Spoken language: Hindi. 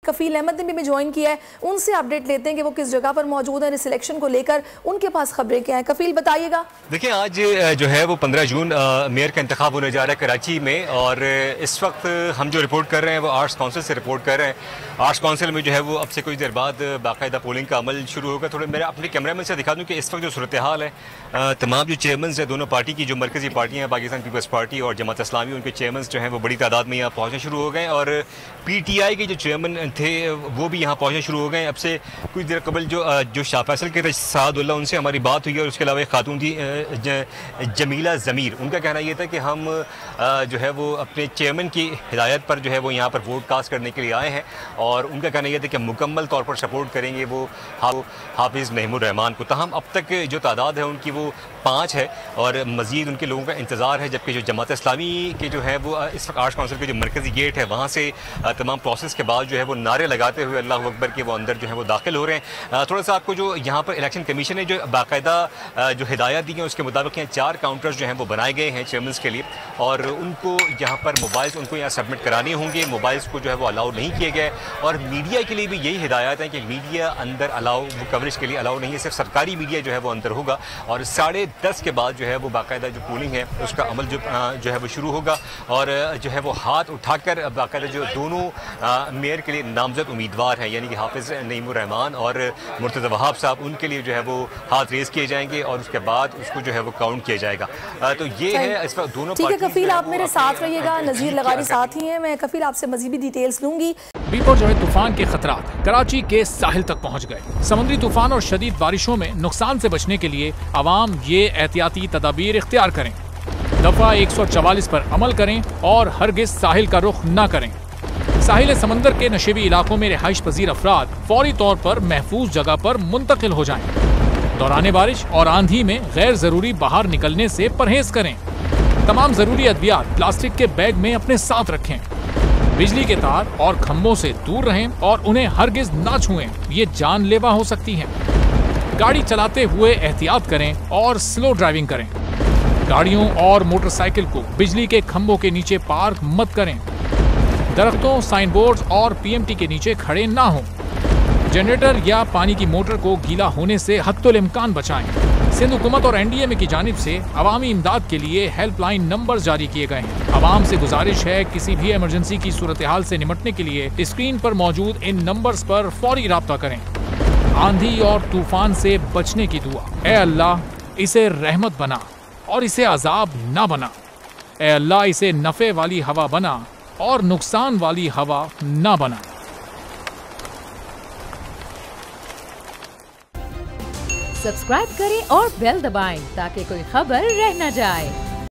कफील अहमद ने भी ज्वाइन किया है, उनसे अपडेट लेते हैं कि वो किस जगह पर मौजूद है इस इलेक्शन को लेकर, उनके पास खबरें क्या हैं। कफील बताइएगा। देखिए, आज जो है वो 15 जून मेयर का इंतखाब होने जा रहा है कराची में, और इस वक्त हम जो रिपोर्ट कर रहे हैं वो आर्ट्स काउंसिल से रिपोर्ट कर रहे हैं। आर्ट्स काउंसिल में जो है वो अब से कुछ देर बाद बाकायदा पोलिंग का अमल शुरू होगा। थोड़े मेरे अपने कैमरामैन से दिखा दूं कि इस वक्त जो सूरत हाल है, तमाम जो चेयरमैन हैं दोनों पार्टी की, जो मरकजी पार्टियाँ हैं पाकिस्तान पीपल्स पार्टी और जमात इस्लामी, उनके चेयरमैन जो हैं वो बड़ी तादाद में यहाँ पहुँचना शुरू हो गए, और PTI के जो चेयरमैन थे वो भी यहाँ पहुँचना शुरू हो गए। अब से कुछ देर कबल जो शाह फैसल के सादुल्ला, उनसे हमारी बात हुई, और उसके अलावा एक खातून थी जमीला ज़मीर, उनका कहना यह था कि हम जो है वो अपने चेयरमैन की हिदायत पर जो है वो यहाँ पर वोट कास्ट करने के लिए आए हैं, और उनका कहना यह था कि मुकम्मल तौर पर सपोर्ट करेंगे वो हाफिज़ नईमुर रहमान को। तहम अब तक जो तादाद है उनकी वो 5 है, और मज़ीद उनके लोगों का इंतज़ार है, जबकि जो जमात इस्लामी के जो है वो इस वक्त आर्ट्स काउंसिल के जो मरकज़ी गेट है वहाँ से तमाम प्रोसेस के बाद जो है वो नारे लगाते हुए अल्लाह अकबर के वो अंदर जो है वो दाखिल हो रहे हैं। थोड़ा सा आपको जो यहाँ पर इलेक्शन कमीशन ने जो बाकायदा जो हिदायत दी है उसके मुताबिक यहाँ 4 काउंटर्स जो हैं वो बनाए गए हैं चेयरमैन के लिए, और उनको यहाँ पर मोबाइल्स उनको यहाँ सबमिट कराने होंगे। मोबाइल्स को जो है वो अलाउ नहीं किए गए, और मीडिया के लिए भी यही हिदायत है कि मीडिया अंदर अलाउ, वो कवरेज के लिए अलाउ नहीं है, सिर्फ सरकारी मीडिया जो है वो अंदर होगा। और 10:30 के बाद जो है वो बाकायदा जो पोलिंग है उसका अमल जो है वो शुरू होगा, और जो है वो हाथ उठाकर बाकायदा जो दोनों मेयर के लिए नामजद उम्मीदवार हैं, यानी कि हाफिज़ नईमुर रहमान और मुर्तज़ा वहाब साहब, उनके लिए जो है वो हाथ रेज़ किए जाएंगे, और उसके बाद उसको जो है वो काउंट किया जाएगा। तो ये है इस वक्त दोनों। ठीक है कफील, आप मेरे साथ रहिएगा, नज़ीर लगारी साथ ही हैं, मैं कफील आपसे मज़ीद भी डिटेल्स लूंगी। बिपरजॉय तूफान के खतरात कराची के साहिल तक पहुंच गए। समुद्री तूफान और शदीद बारिशों में नुकसान से बचने के लिए आवाम ये एहतियाती तदाबीर इख्तियार करें। दफा 144 पर अमल करें और हरगिज साहिल का रुख न करें। साहिल समंदर के नशेबी इलाकों में रिहाइश पजीर अफराद फौरी तौर पर महफूज जगह पर मुंतकिल हो जाएं। दौरान बारिश और आंधी में गैर जरूरी बाहर निकलने से परहेज करें। तमाम जरूरी अद्वियात प्लास्टिक के बैग में अपने साथ रखें। बिजली के तार और खंभों से दूर रहें और उन्हें हरगिज ना छुएं, ये जानलेवा हो सकती हैं। गाड़ी चलाते हुए एहतियात करें और स्लो ड्राइविंग करें। गाड़ियों और मोटरसाइकिल को बिजली के खंभों के नीचे पार्क मत करें। दरख्तों, साइन बोर्ड और PMT के नीचे खड़े ना हों। जनरेटर या पानी की मोटर को गीला होने से हत्तुल इम्कान बचाएं। सिंध हुकूमत और NDA की जानिब से अवामी इमदाद के लिए हेल्पलाइन नंबर जारी किए गए हैं। आवाम से गुजारिश है किसी भी इमरजेंसी की सूरत हाल से निपटने के लिए स्क्रीन पर मौजूद इन नंबर्स पर फौरी राब्ता करें। आंधी और तूफान से बचने की दुआ। ए अल्लाह, इसे रहमत बना और इसे अजाब ना बना। ए अल्लाह, इसे नफे वाली हवा बना और नुकसान वाली हवा ना बना। सब्सक्राइब करें और बेल दबाएं ताकि कोई खबर रह न जाए।